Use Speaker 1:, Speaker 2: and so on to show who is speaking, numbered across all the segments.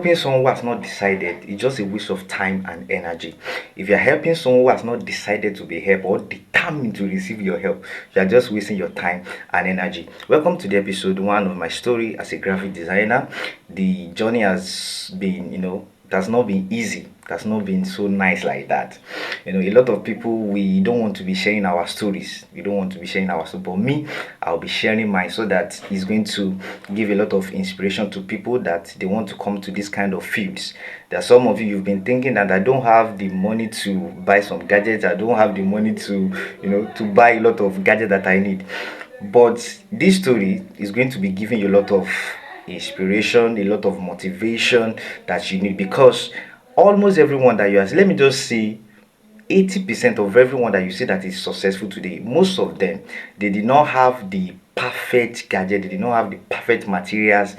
Speaker 1: Helping someone who has not decided is just a waste of time and energy. If you're helping someone who has not decided to be helped or determined to receive your help, you are just wasting your time and energy. Welcome to the episode one of my story as a graphic designer. The journey has been, it has not been easy. It has not been so nice like that. A lot of people, we don't want to be sharing our stories. We don't want to be sharing our story. But me, I'll be sharing mine so that it's going to give a lot of inspiration to people that they want to come to this kind of fields. There are some of you've been thinking that I don't have the money to buy some gadgets. I don't have the money to, to buy a lot of gadgets that I need. But this story is going to be giving you a lot of inspiration, a lot of motivation that you need, because almost everyone that you ask, let me just say 80% of everyone that you see that is successful today, most of them, they did not have the perfect gadget, they did not have the perfect materials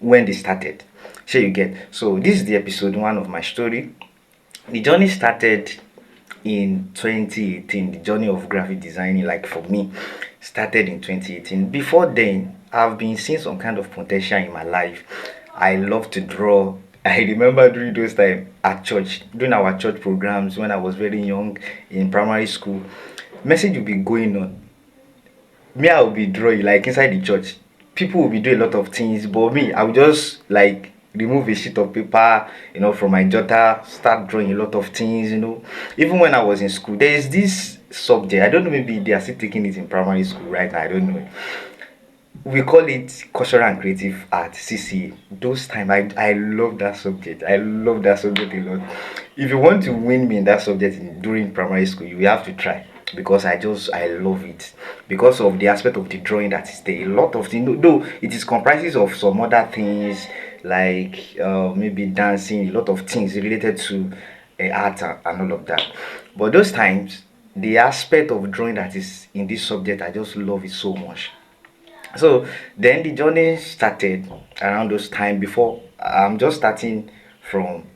Speaker 1: when they started. So you get, so this is the episode one of my story. The journey started in 2018. The journey of graphic designing, like for me, started in 2018. Before then, I've been seeing some kind of potential in my life. I love to draw. I remember during those time at church, during our church programs when I was very young in primary school, message will be going on. Me, I will be drawing like inside the church. People will be doing a lot of things, but me, I will just like remove a sheet of paper, from my jotter, start drawing a lot of things. Even when I was in school, there is this subject. I don't know, maybe they are still taking it in primary school right now. I don't know. We call it cultural and creative art, CCA. Those time, I love that subject. I love that subject a lot. If you want to win me in that subject during primary school, you will have to try, because I love it, because of the aspect of the drawing that is there. A lot of things, though it is comprises of some other things like maybe dancing, a lot of things related to art and all of that. But those times, the aspect of drawing that is in this subject, I just love it so much. So then the journey started around those time. Before, I'm just starting from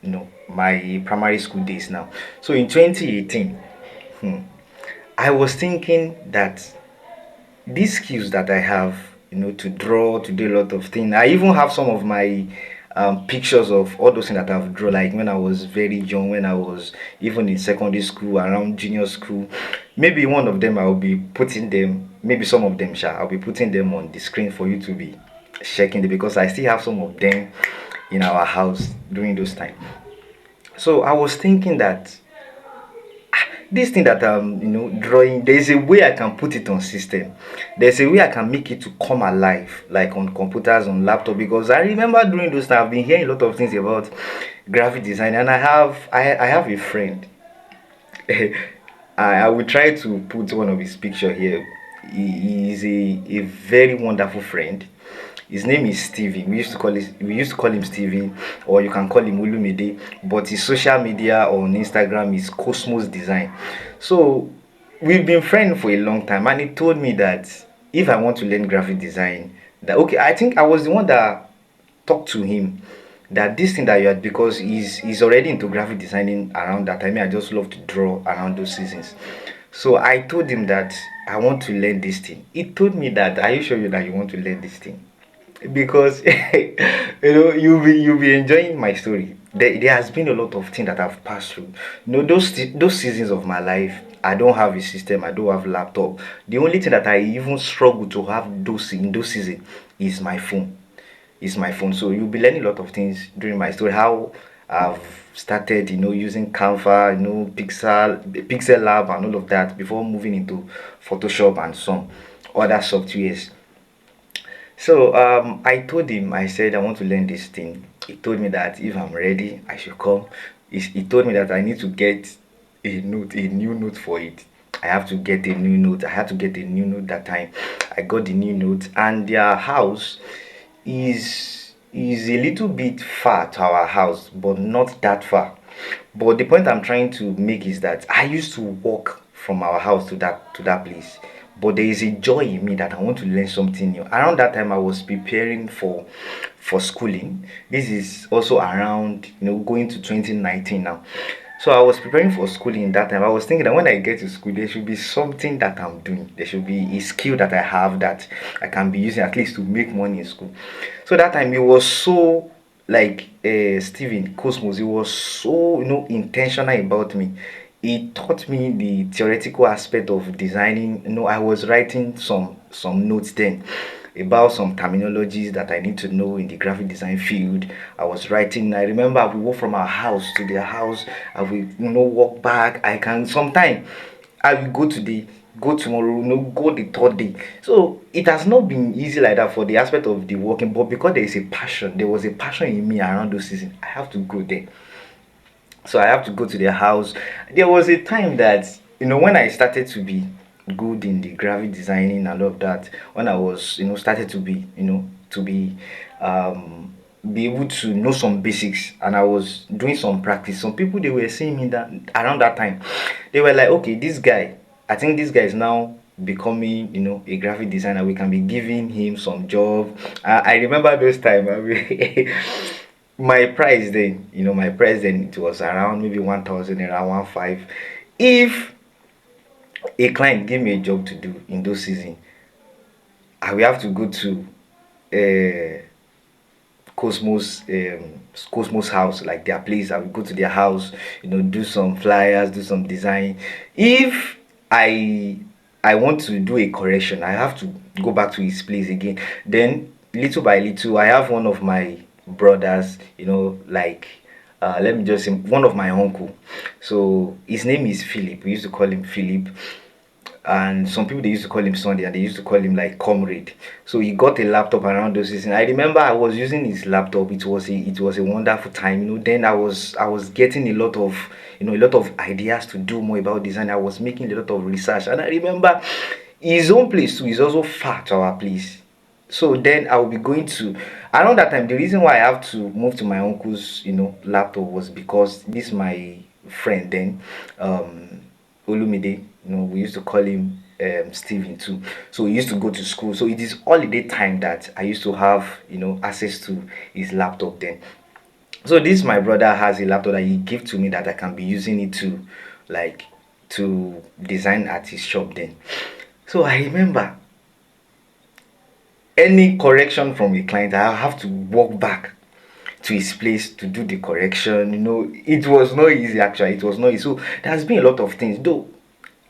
Speaker 1: my primary school days now. So in 2018, I was thinking that these skills that I have, to draw, to do a lot of things. I even have some of my pictures of all those things that I've drawn, like when I was very young, when I was even in secondary school, around junior school. Maybe one of them I'll be putting them, maybe some of them, I'll be putting them on the screen for you to be checking them, because I still have some of them in our house during those times. So I was thinking that this thing that I'm drawing, there's a way I can put it on system. There's a way I can make it to come alive, like on computers, on laptop. Because I remember during those times I've been hearing a lot of things about graphic design, and I have a friend. I will try to put one of his picture here. He is a very wonderful friend. His name is Steven. We used to call him Steven, or you can call him Ulumide. But his social media on Instagram is Cosmos Design. So we've been friends for a long time, and he told me that if I want to learn graphic design, that okay, I think I was the one that talked to him that this thing that you had, because he's already into graphic designing around that time. I just love to draw around those seasons. So I told him that I want to learn this thing. He told me that, are you sure that you want to learn this thing? Because you'll be enjoying my story. There has been a lot of things that I've passed through. Those seasons of my life, I don't have a system, I don't have laptop. The only thing that I even struggle to have those in those seasons is my phone. So you'll be learning a lot of things during my story. How I've started, using Canva, Pixel Lab and all of that before moving into Photoshop and some other softwares. So I told him, I said I want to learn this thing. He told me that if I'm ready, I should come. He told me that I need to get a new note for it. I have to get a new note. I had to get a new note that time. I got the new note, and their house is a little bit far to our house, but not that far. But the point I'm trying to make is that I used to walk from our house to that place. But there is a joy in me that I want to learn something new. Around that time, I was preparing for schooling. This is also around going to 2019 now. So I was preparing for schooling that time. I was thinking that when I get to school, there should be something that I'm doing. There should be a skill that I have that I can be using at least to make money in school. So that time it was so like Steven Cosmos, he was so intentional about me. He taught me the theoretical aspect of designing. I was writing some notes then about some terminologies that I need to know in the graphic design field. I was writing. I remember we walk from our house to their house. I will walk back. I can sometime I will go tomorrow, go the third day. So it has not been easy like that for the aspect of the working, but because there was a passion in me around those seasons. I have to go there. So I have to go to their house. There was a time that when I started to be good in the graphic designing and all of that, when I was started to be be able to know some basics, and I was doing some practice. Some people, they were seeing me that around that time, they were like, okay, this guy, I think this guy is now becoming a graphic designer. We can be giving him some job. I remember those time. I mean, my price then, my price then, it was around maybe 1,000, around 1,500. If a client gave me a job to do in those season, I will have to go to uh, Cosmos Cosmos house, like their place. I will go to their house, do some flyers, do some design. If I want to do a correction, I have to go back to his place again. Then little by little, I have one of my brothers, like let me just say one of my uncle. So his name is Philip. We used to call him Philip, and some people, they used to call him Sunday, and they used to call him like comrade. So he got a laptop around those seasons. I remember I was using his laptop. It was a wonderful time. Then I was getting a lot of a lot of ideas to do more about design. I was making a lot of research, and I remember his own place too is also far to our place. So then I will be going to around that time. The reason why I have to move to my uncle's laptop was because this my friend then, Olumide. We used to call him Steven too. So he used to go to school. So it is holiday time that I used to have access to his laptop then. So this my brother has a laptop that he gave to me that I can be using it to like to design at his shop then. So I remember any correction from a client, I have to walk back to his place to do the correction. It was not easy actually. It was not easy. So there's been a lot of things. Though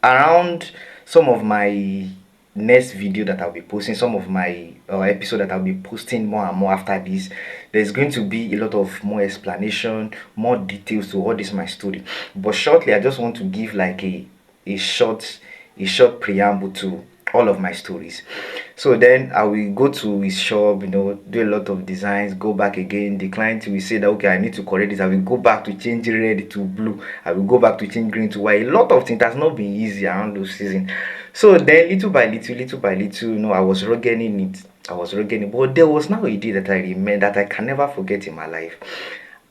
Speaker 1: around some of my next video that I'll be posting, some of my episode that I'll be posting more and more after this, there's going to be a lot of more explanation, more details to all this my story. But shortly, I just want to give like a short preamble to all of my stories. So then I will go to his shop, do a lot of designs, go back again. The client will say that okay, I need to correct this. I will go back to change red to blue. I will go back to change green to white. A lot of things has not been easy around those season. So then little by little, I was rugging it. But there was now a day that I remember that I can never forget in my life.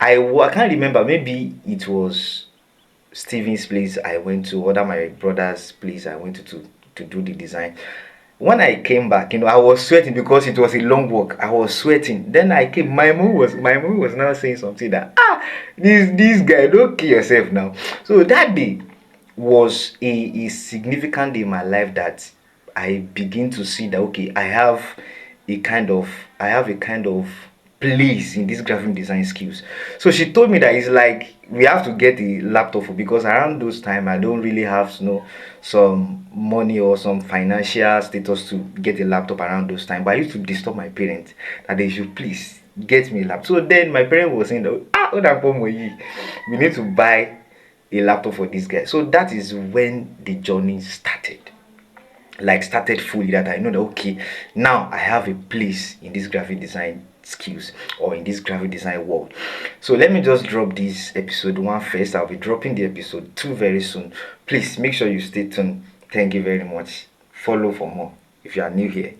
Speaker 1: I can't remember. Maybe it was Steven's place I went to, other my brother's place I went to do the design. When I came back, I was sweating because it was a long walk. I was sweating. Then I came. My mom was now saying something that this guy, don't kill yourself now. So that day was a significant day in my life that I begin to see that okay, I have a kind of place in this graphic design skills. So she told me that it's like we have to get a laptop because around those time I don't really have some money or some financial status to get a laptop around those time. But I used to disturb my parents that they should please get me a laptop. So then my parents was saying that we need to buy a laptop for this guy. So that is when the journey started. Like started fully, that I know that okay, now I have a place in this graphic design skills or in this graphic design world. So let me just drop this episode 1 first. I'll be dropping the episode 2 very soon. Please make sure you stay tuned. Thank you very much. Follow for more if you are new here.